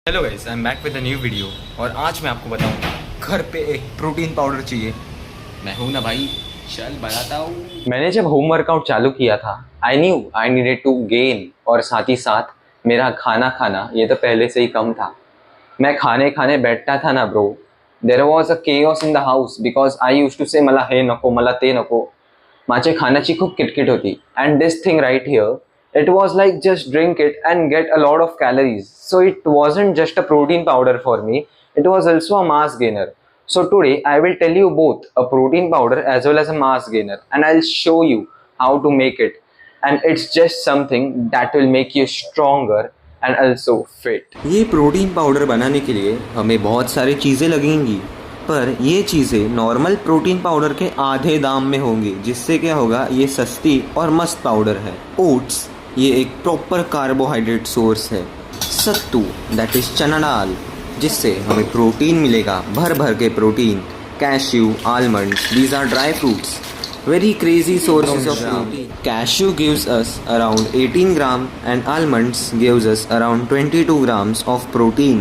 Hello guys, I am back with a new video. और आज मैं आपको बताऊंगा घर पे एक प्रोटीन पाउडर चाहिए। मैं हूं ना भाई, चल बताता हूँ। मैंने जब होम वर्कआउट चालू किया था, I knew I needed to gain, और साथ ही साथ मेरा खाना खाना ये तो पहले से ही कम था। मैं खाने खाने बैठता था ना bro, there was a chaos in the house because I use to say मला हे नको मला ते नको, माझे खाण्याची खूप किटकिट होती. And this thing right here, it was like just drink it and get a lot of calories. So it wasn't just a protein powder for me, it was also a mass gainer. So today I will tell you both a protein powder as well as a mass gainer, and I'll show you how to make it. And it's just something that will make you stronger and also fit. ये protein powder बनाने के लिए हमें बहुत सारी चीज़ें लगेंगी, पर ये चीज़ें नॉर्मल प्रोटीन पाउडर के आधे दाम में होंगी, जिससे क्या होगा, ये सस्ती और मस्त पाउडर है. ओट्स, ये एक प्रॉपर कार्बोहाइड्रेट सोर्स है. सत्तू, दैट इज चना दाल, जिससे हमें प्रोटीन मिलेगा, भर भर के protein. Cashew, almonds, these are dry fruits, very crazy sources of protein. Cashew gives us around 18 gram and almonds gives us around 22 grams of protein.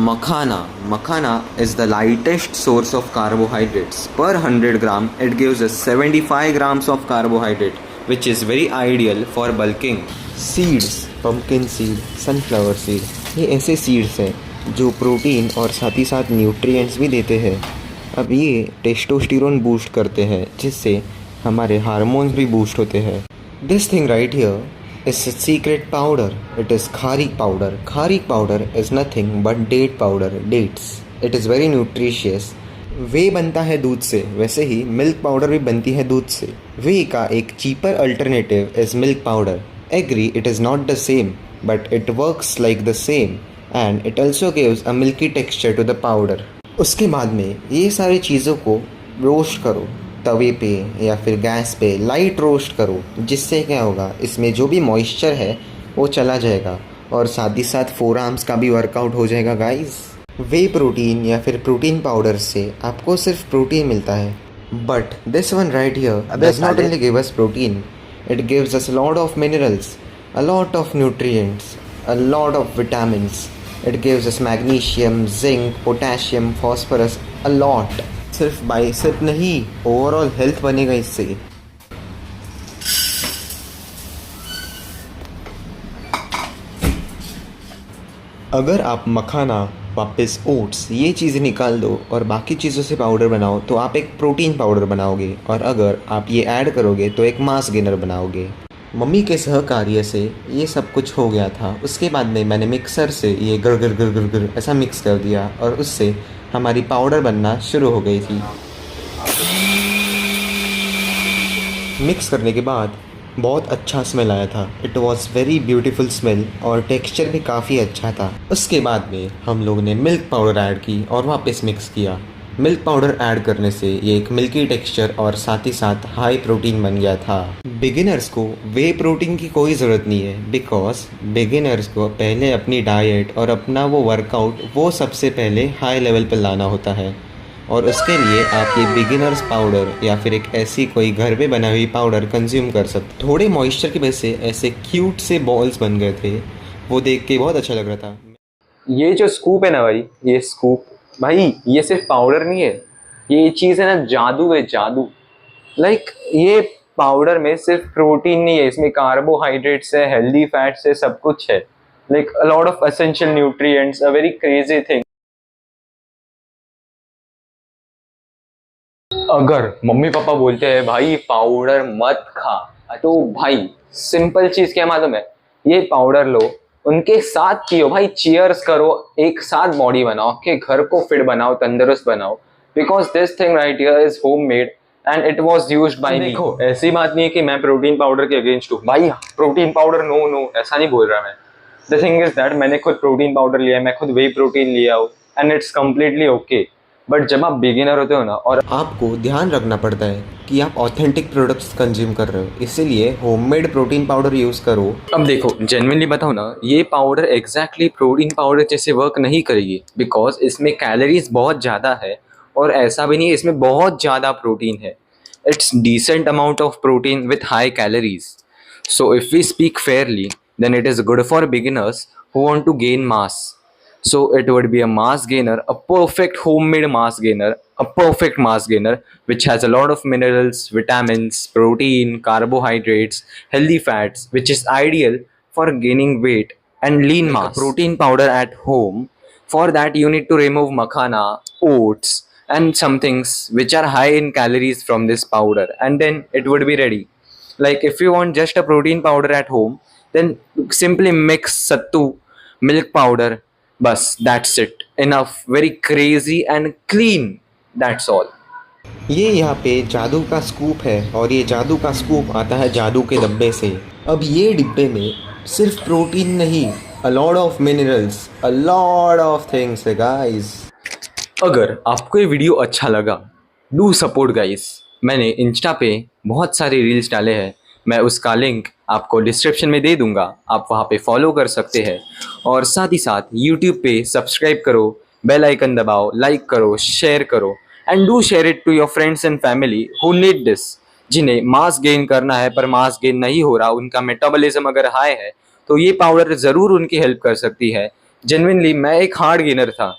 Makhana is the lightest source of carbohydrates. Per 100 gram it gives us 75 grams of carbohydrate, which is very ideal for bulking. Seeds, pumpkin seed, sunflower seed, ये ऐसे seeds हैं जो protein और साथ ही साथ nutrients भी देते हैं. अब ये टेस्टोस्टेरोन बूस्ट करते हैं, जिससे हमारे हार्मोन्स भी बूस्ट होते हैं. This thing right here is a secret powder. It is kharik powder. Kharik powder is nothing but date powder, dates. It is very nutritious. वे बनता है दूध से, वैसे ही मिल्क पाउडर भी बनती है दूध से. वे का एक cheaper alternative is milk powder. Agree, it is not the same but it works like the same and it also gives a milky texture to the powder. उसके बाद में ये सारी चीज़ों को रोस्ट करो तवे पे या फिर गैस पे. लाइट रोस्ट करो, जिससे क्या होगा, इसमें जो भी मॉइस्चर है वो चला जाएगा और साथ ही साथ फोर आर्म्स का भी वर्कआउट हो जाएगा गाइस. वे प्रोटीन या फिर प्रोटीन पाउडर से आपको सिर्फ प्रोटीन मिलता है, but this one right here does not only give us protein, it gives us a lot of minerals, a lot of nutrients, a lot of vitamins. It gives us magnesium, zinc, potassium, phosphorus, a lot. सिर्फ bicep नहीं, overall health बनेगा इससे. अगर आप मखाना, वापस oats, ये चीज़ें निकाल दो और बाकी चीज़ों से पाउडर बनाओ तो आप एक प्रोटीन पाउडर बनाओगे, और अगर आप ये ऐड करोगे तो एक मास गेनर बनाओगे. मम्मी के सहकार्य से ये सब कुछ हो गया था. उसके बाद में मैंने मिक्सर से ये गर गर गर गर गर ऐसा मिक्स कर दिया और उससे हमारी पाउडर बनना शुरू हो गई थी. मिक्स करने के बाद बहुत अच्छा स्मेल आया था. It was very beautiful smell और टेक्सचर भी काफ़ी अच्छा था. उसके बाद में हम लोग ने मिल्क पाउडर ऐड की और वापस मिक्स किया. मिल्क पाउडर ऐड करने से ये एक मिल्की टेक्सचर और साथ ही साथ हाई प्रोटीन बन गया था. बिगिनर्स को वे प्रोटीन की कोई ज़रूरत नहीं है, बिकॉज बिगिनर्स को पहले अपनी डाइट और अपना वो वर्कआउट वो सबसे पहले हाई लेवल पर लाना होता है. और उसके लिए आप ये बिगिनर्स पाउडर या फिर एक ऐसी कोई घर पे बना हुई पाउडर कंज्यूम कर सकते. थोड़े मॉइस्चर की वजह से ऐसे क्यूट से बॉल्स बन गए थे, वो देख के बहुत अच्छा लग रहा था. ये जो स्कूप है ना भाई, ये स्कूप भाई, ये सिर्फ पाउडर नहीं है, ये चीज़ है ना, जादू है, जादू. लाइक ये पाउडर में सिर्फ प्रोटीन नहीं है, इसमें कार्बोहाइड्रेट्स है, हेल्दी फैट्स है, सब कुछ है. Like a lot of essential nutrients, a very crazy thing. अगर मम्मी पापा बोलते हैं भाई पाउडर मत खा, तो भाई सिंपल चीज क्या मालूम है, ये पाउडर लो, उनके साथ पियो भाई, चीयर्स करो, एक साथ बॉडी बनाओ, के घर को फिट बनाओ, तंदुरुस्त बनाओ. Because this thing right here is home made and it was used by me. देखो, ऐसी बात नहीं है कि मैं प्रोटीन पाउडर के अगेंस्ट हूँ भाई. प्रोटीन पाउडर नो नो, ऐसा नहीं बोल रहा मैं. द थिंग इज दैट मैंने खुद प्रोटीन पाउडर लिया है, मैं खुद वे प्रोटीन लिया हूँ, and it's completely okay. But जब आप बिगिनर होते हो ना, और आपको ध्यान रखना पड़ता है कि आप ऑथेंटिक प्रोडक्ट्स कंज्यूम कर रहे हो, इसीलिए होममेड प्रोटीन पाउडर यूज़ करो. अब देखो, जेन्युइनली बताओ ना, ये पाउडर एग्जैक्टली प्रोटीन पाउडर जैसे वर्क नहीं करेगी, बिकॉज इसमें कैलोरीज बहुत ज़्यादा है, और ऐसा भी नहीं है इसमें बहुत ज़्यादा प्रोटीन है. It's decent amount of protein with high calories. So if we speak fairly, then it is good for beginners who want to gain mass. So it would be a mass gainer, a perfect homemade mass gainer, a perfect mass gainer which has a lot of minerals, vitamins, protein, carbohydrates, healthy fats, which is ideal for gaining weight and lean mass. A protein powder at home. For that you need to remove makhana, oats, and some things which are high in calories from this powder, and then it would be ready. Like if you want just a protein powder at home, then simply mix sattu, milk powder, bus, that's it, enough, very crazy and clean, that's all. ये यहाँ पे जादू का scoop है और ये जादू का स्कूप आता है जादू के डब्बे से। अब ये डिब्बे में सिर्फ प्रोटीन नहीं, a lot of minerals, a lot of things है गाइस। अगर आपको ये वीडियो अच्छा लगा, डू सपोर्ट गाइस। मैंने इंस्टा पे बहुत सारे रील्स डाले हैं, मैं उसका लिंक आपको डिस्क्रिप्शन में दे दूंगा, आप वहाँ पे फॉलो कर सकते हैं। और साथ ही साथ यूट्यूब पे सब्सक्राइब करो, बेल आइकन दबाओ, लाइक करो, शेयर करो, and do share it to your friends and family who need this, जिन्हें मास गेन करना है पर मास गेन नहीं हो रहा, उनका मेटाबॉलिज्म अगर हाई है तो ये पाउडर ज़रूर उनकी हेल्प कर सकती है। जेन्युइनली मैं एक हार्ड गेनर था,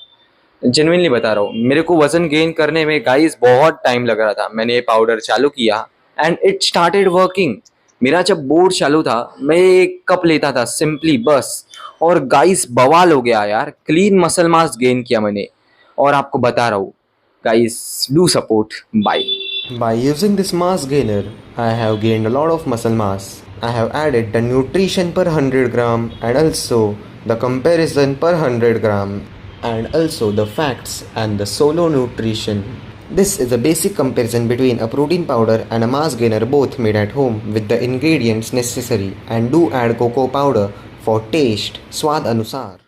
जेन्युइनली बता रहा हूँ, मेरे को वजन गेन करने में गाइस बहुत टाइम लग रहा था। मैंने ये पाउडर चालू किया एंड इट स्टार्टेड वर्किंग। मेरा जब बोर्ड चालू था मैं एक कप लेता था सिंपली बस, और गाइस बवाल हो गया यार, क्लीन मसल मास गेन किया मैंने। और आपको बता रहा हूँ guys, do support, bye. By using this mass gainer, I have gained a lot of muscle mass. I have added the nutrition per 100 gram and also the comparison per 100 gram and also the facts and the solo nutrition. This is a basic comparison between a protein powder and a mass gainer, both made at home with the ingredients necessary, and do add cocoa powder for taste, स्वाद अनुसार।